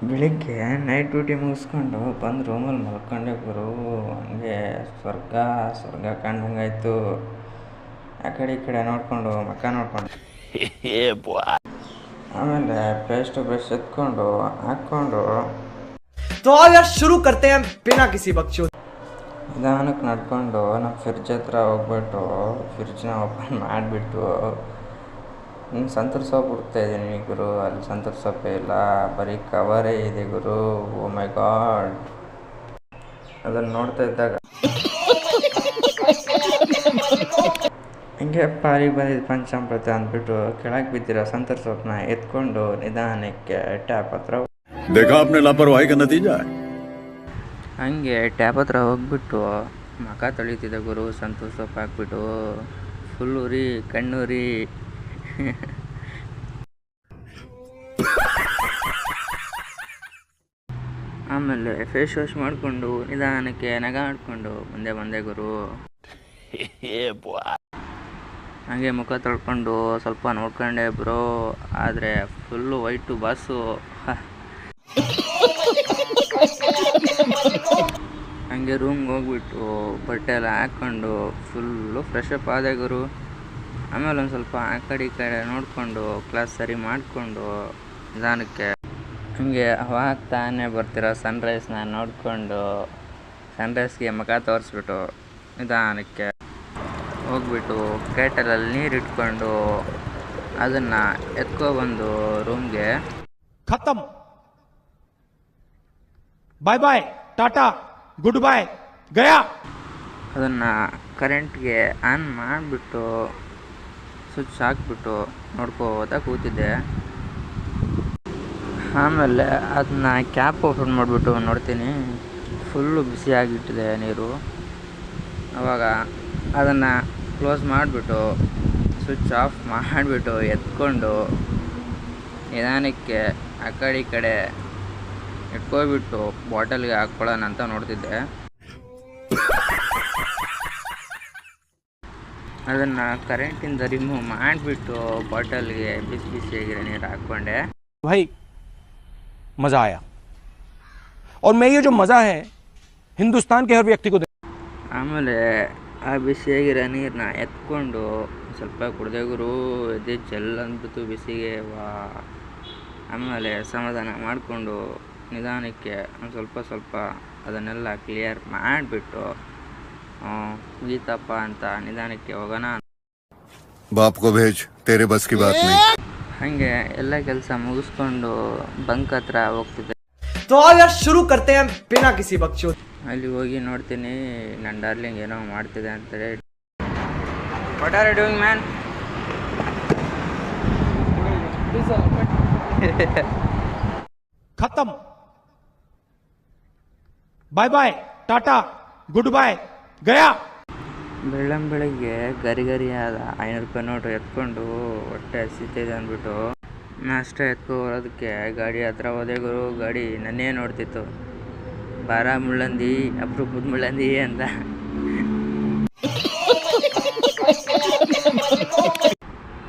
ಬೆಳಿಗ್ಗೆ night duty ಮುಗಿಸ್ಕೊಂಡು ಬಂದು ರೂಮಲ್ಲಿ ಮಲ್ಕೊಂಡೆ ಗುರು. ಹಂಗೆ ಸ್ವರ್ಗ ಸ್ವರ್ಗ ಕಂಡಂಗಾಯ್ತು. ಆ ಕಡೆ ಈ ಕಡೆ ನೋಡಿಕೊಂಡು ಮಕ್ಕ ನೋಡ್ಕೊಂಡು ಆಮೇಲೆ ಪೇಸ್ಟು ಬ್ರಷ್ ಎತ್ಕೊಂಡು ಹಾಕ್ಕೊಂಡು तो आओ यार शुरू करते हैं बिना किसी बकचोद। ನಿಧಾನಕ್ಕೆ ನಡ್ಕೊಂಡು ನಮ್ಮ ಫ್ರಿಡ್ಜ್ ಹತ್ರ ಹೋಗ್ಬಿಟ್ಟು ಫ್ರಿಡ್ಜ್ನ ಓಪನ್ ಮಾಡಿಬಿಟ್ಟು ಸಂತೂರ್ ಸೋಪ್ ಹುಡ್ತಾ ಇದ್ದೀನಿ ಗುರು. ಅಲ್ಲಿ ಸಂತೂರ್ ಸೋಪೇ ಇಲ್ಲ, ಬರೀ ಕವರೇ ಇದೆ ಗುರು. ಓ ಮೈ ಗಾಡ್. ಅದನ್ನು ನೋಡ್ತಾ ಇದ್ದಾಗ ಹಿಂಗೆ ಪಾರಿಗೆ ಬಂದಿದ್ದು ಪಂಚಾಮೃತ ಅಂದ್ಬಿಟ್ಟು ಕೆಳಗೆ ಬಿದ್ದಿರೋ ಸಂತೂರ್ ಸೋಪ್ನ ಎತ್ಕೊಂಡು ನಿಧಾನಕ್ಕೆ ಟ್ಯಾಪ್ ಹತ್ರ देखा आपने लापरवाही का नतीजा है। ಹಂಗೆ ಟ್ಯಾಪ್ ಹತ್ರ ಹೋಗ್ಬಿಟ್ಟು ಮುಖ ತೊಳಿತಿದ್ದೆ ಗುರು. ಸಂತೂರ್ ಸೋಪ್ ಹಾಕ್ಬಿಟ್ಟು ಫುಲ್ ಉರಿ ಕಣ್ಣುರಿ. ಆಮೇಲೆ ಫೇಸ್ ವಾಶ್ ಮಾಡಿಕೊಂಡು ನಿಧಾನಕ್ಕೆ ನಗಾಡ್ಕೊಂಡು ಮುಂದೆ ಬಂದೆ ಗುರು. ಹಾಗೆ ಮುಖ ತೊಳ್ಕೊಂಡು ಸ್ವಲ್ಪ ನೋಡ್ಕೊಂಡೆ ಬ್ರೋ. ಆದರೆ ಫುಲ್ಲು ವೈಟು ಬಾಸು. ಹಂಗೆ ರೂಮ್ಗೆ ಹೋಗ್ಬಿಟ್ಟು ಬಟ್ಟೆ ಎಲ್ಲ ಹಾಕ್ಕೊಂಡು ಫುಲ್ಲು ಫ್ರೆಶ್ ಅಪ್ ಆದೆ ಗುರು. ಆಮೇಲೆ ಒಂದು ಸ್ವಲ್ಪ ಆ ಕಡೆ ಈ ಕಡೆ ನೋಡಿಕೊಂಡು ಕ್ಲಾಸ್ ಸರಿ ಮಾಡಿಕೊಂಡು ನಿಧಾನಕ್ಕೆ ಹಂಗೆ ಅವಾಗ ತಾನೇ ಬರ್ತಿರೋ ಸನ್ರೈಸ್ನ ನೋಡಿಕೊಂಡು ಸನ್ರೈಸ್ಗೆ ಮುಖ ತೋರಿಸ್ಬಿಟ್ಟು ನಿಧಾನಕ್ಕೆ ಹೋಗ್ಬಿಟ್ಟು ಕೇಟಲಲ್ಲಿ ನೀರು ಇಟ್ಕೊಂಡು ಅದನ್ನು ಎತ್ಕೊಬಂದು ರೂಮ್ಗೆ खत्म, bye bye, tata, good bye, गया। ಅದನ್ನು ಕರೆಂಟ್ಗೆ ಆನ್ ಮಾಡಿಬಿಟ್ಟು ಸ್ವಿಚ್ ಹಾಕ್ಬಿಟ್ಟು ನೋಡ್ಕೋತಾ ಕೂತಿದ್ದೆ. ಆಮೇಲೆ ಅದನ್ನ ಕ್ಯಾಪ್ ಓಪನ್ ಮಾಡಿಬಿಟ್ಟು ನೋಡ್ತೀನಿ, ಫುಲ್ಲು ಬಿಸಿಯಾಗಿಟ್ಟಿದೆ ನೀರು. ಆವಾಗ ಅದನ್ನು ಕ್ಲೋಸ್ ಮಾಡಿಬಿಟ್ಟು ಸ್ವಿಚ್ ಆಫ್ ಮಾಡಿಬಿಟ್ಟು ಎತ್ಕೊಂಡು ನಿಧಾನಕ್ಕೆ ಆ ಕಡೆ ಈ ಕಡೆ ಇಟ್ಕೊಬಿಟ್ಟು ಬಾಟಲ್ಗೆ ಹಾಕ್ಕೊಳ್ಳೋಣ ಅಂತ ನೋಡ್ತಿದ್ದೆ. ಅದನ್ನು ಕರೆಂಟಿಂದ ರಿಮೂವ್ ಮಾಡಿಬಿಟ್ಟು ಬಾಟಲ್ಗೆ ಬಿಸಿ ಬಿಸಿಯಾಗಿರೋ ನೀರು ಹಾಕ್ಕೊಂಡೆ. भाई मज़ा आया, और मैं ये जो मज़ा है हिंदुस्तान के हर व्यक्ति को दे। ಆಮೇಲೆ ಆ ಬಿಸಿಯಾಗಿರೋ ನೀರನ್ನ ಎತ್ಕೊಂಡು ಸ್ವಲ್ಪ ಕುಡ್ದೆ ಗುರು. ಎದೆ ಜಲ್ ಅಂದ್ಬಿಟ್ಟು ಬಿಸಿಗೆ ವಾ. ಆಮೇಲೆ ಸಮಾಧಾನ ಮಾಡಿಕೊಂಡು ನಿಧಾನಕ್ಕೆ ಒಂದು ಸ್ವಲ್ಪ ಅದನ್ನೆಲ್ಲ ಕ್ಲಿಯರ್ ಮಾಡಿಬಿಟ್ಟು ಮುಗೀತಪ್ಪ ಅಂತ ನಿಧಾನಕ್ಕೆ ಹೋಗೋಣ. बाप को भेज, तेरे बस की बात नहीं। ಹಾಗೆ ಎಲ್ಲ ಕೆಲಸ ಮುಗಿಸ್ಕೊಂಡು ಬಂಕ್ ಹತ್ರ ಹೋಗ್ತಿದ್ದೆ. तो आओ यार शुरू करते हैं बिना किसी बकचोद। ಅಲ್ಲಿ ಹೋಗಿ ನೋಡ್ತೀನಿ ನನ್ನ ಡಾರ್ಲಿಂಗ್ ಏನೋ ಮಾಡ್ತಿದೆ ಅಂತೇಳಿ. What are you doing man? खत्म, bye bye, tata, good bye, गया। ಬೆಳಗ್ಗೆ ಗರಿಗರಿಯಾದ 500 ರೂಪಾಯಿ ನೋಟು ಎತ್ಕೊಂಡು ಹೊಟ್ಟೆ ಹಸಿತಿದೆ ಅಂದ್ಬಿಟ್ಟು ನಾಷ್ಟ ಎತ್ಕೊ ಬರೋದಕ್ಕೆ ಗಾಡಿ ಹತ್ರ ಹೋದೆ ಗುರು. ಗಾಡಿ ನನ್ನೇ ನೋಡ್ತಿತ್ತು, ಬಾರ ಮುಳ್ಳಂದಿ, ಅಪರೂಪದ ಮುಳ್ಳಂದಿ ಅಂತ.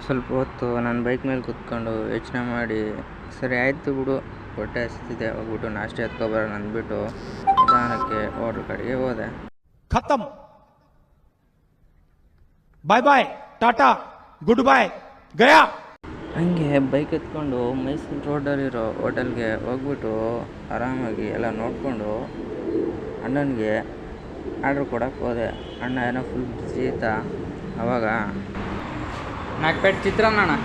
ಸ್ವಲ್ಪ ಹೊತ್ತು ನಾನು ಬೈಕ್ ಮೇಲೆ ಕೂತ್ಕೊಂಡು ಯೋಚನೆ ಮಾಡಿ ಸರಿ ಆಯಿತು ಬಿಡು, ಹೊಟ್ಟೆ ಹಸಿತಿದೆ, ಹೋಗ್ಬಿಟ್ಟು ನಾಷ್ಟ ಎತ್ಕೊಬರೋಣ ಅಂದ್ಬಿಟ್ಟು ನಿಧಾನಕ್ಕೆ ಹೋಟ್ಲ್ ಕಡೆಗೆ ಹೋದೆ. खत्म, bye bye, tata, good bye, गया। ಹಂಗೆ ಬೈಕ್ ಎತ್ಕೊಂಡು ಮೈಸೂರು ರೋಡಲ್ಲಿರೋ ಹೋಟೆಲ್ಗೆ ಹೋಗ್ಬಿಟ್ಟು ಆರಾಮಾಗಿ ಎಲ್ಲ ನೋಡಿಕೊಂಡು ಅಣ್ಣನಿಗೆ ಆರ್ಡ್ರ್ ಕೊಡೋಕ್ಕೆ ಹೋದೆ. ಅಣ್ಣ ಏನೋ ಫುಲ್ ಬಿಸಿ ಇತ್ತ. ಆವಾಗ 4 ಪ್ಲೇಟ್ ಚಿತ್ರಾನ್ನ ಅಣ್ಣ,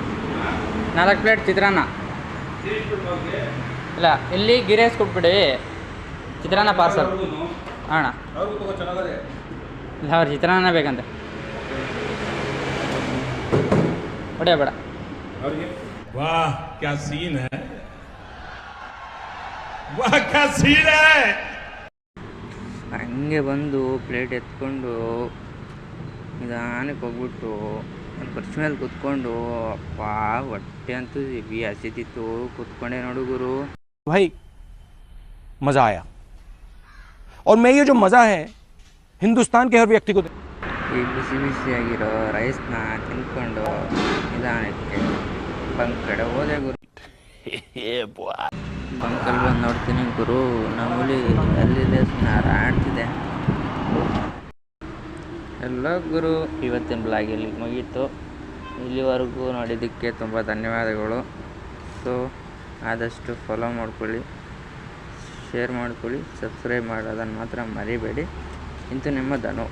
4 ಪ್ಲೇಟ್ ಚಿತ್ರಾನ್ನ. ಇಲ್ಲ ಇಲ್ಲಿ ಗೀ ರೈಸ್ ಕೊಟ್ಬಿಡಿ, ಚಿತ್ರಾನ್ನ ಪಾರ್ಸಲ್ ಅಣ್ಣ. ಇಲ್ಲ ಅವ್ರು ಚಿತ್ರಾನ್ನ ಬೇಕಂತೆ, ಹೊಡೆಯ ಬೇಡ. वाह क्या सीन है, वाह क्या सीन है। ಹಂಗೆ ಬಂದು ಪ್ಲೇಟ್ ಎತ್ಕೊಂಡು ನಿಧಾನಕ್ಕೆ ಹೋಗ್ಬಿಟ್ಟು ಒಂದು ಖರ್ಚು ಮೇಲೆ ಕೂತ್ಕೊಂಡು ಅಪ್ಪ ಹೊಟ್ಟೆ ಅಂತೂ ಹೆವಿ ಹಸಿತಿತ್ತು. ಕೂತ್ಕೊಂಡೆ ನೋಡು ಗುರು. भाई मज़ा आया, और मैं ये जो मज़ा है हिंदुस्तान के हर व्यक्ति को दे। ಈ ಬಿಸಿ ಬಿಸಿಯಾಗಿರೋ ರೈಸ್ನ ತಿನ್ಕೊಂಡು ನಿಧಾನಕ್ಕೆ ಬಂಕ್ ಕಡೆ ಹೋದೆ ಗುರು. ಬಂಕಲ್ಲಿ ಬಂದು ನೋಡ್ತೀನಿ ಗುರು ನಮ್ಮ ಹುಲಿ ಅಲ್ಲಿ ಆಡ್ತಿದೆ. ಎಲ್ಲ ಗುರು, ಇವತ್ತಿನ ಬ್ಲಾಗ್ ಇಲ್ಲಿ ಮುಗೀತು. ಇಲ್ಲಿವರೆಗೂ ನೋಡಿದ್ದಕ್ಕೆ ತುಂಬ ಧನ್ಯವಾದಗಳು. ಸೊ ಆದಷ್ಟು ಫಾಲೋ ಮಾಡ್ಕೊಳ್ಳಿ, ಶೇರ್ ಮಾಡ್ಕೊಳ್ಳಿ, ಸಬ್ಸ್ಕ್ರೈಬ್ ಮಾಡೋದನ್ನು ಮಾತ್ರ ಮರಿಬೇಡಿ. ಇಂತು ನಿಮ್ಮ ಧನು.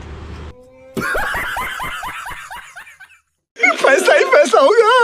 पैसा ही पैसा होगा.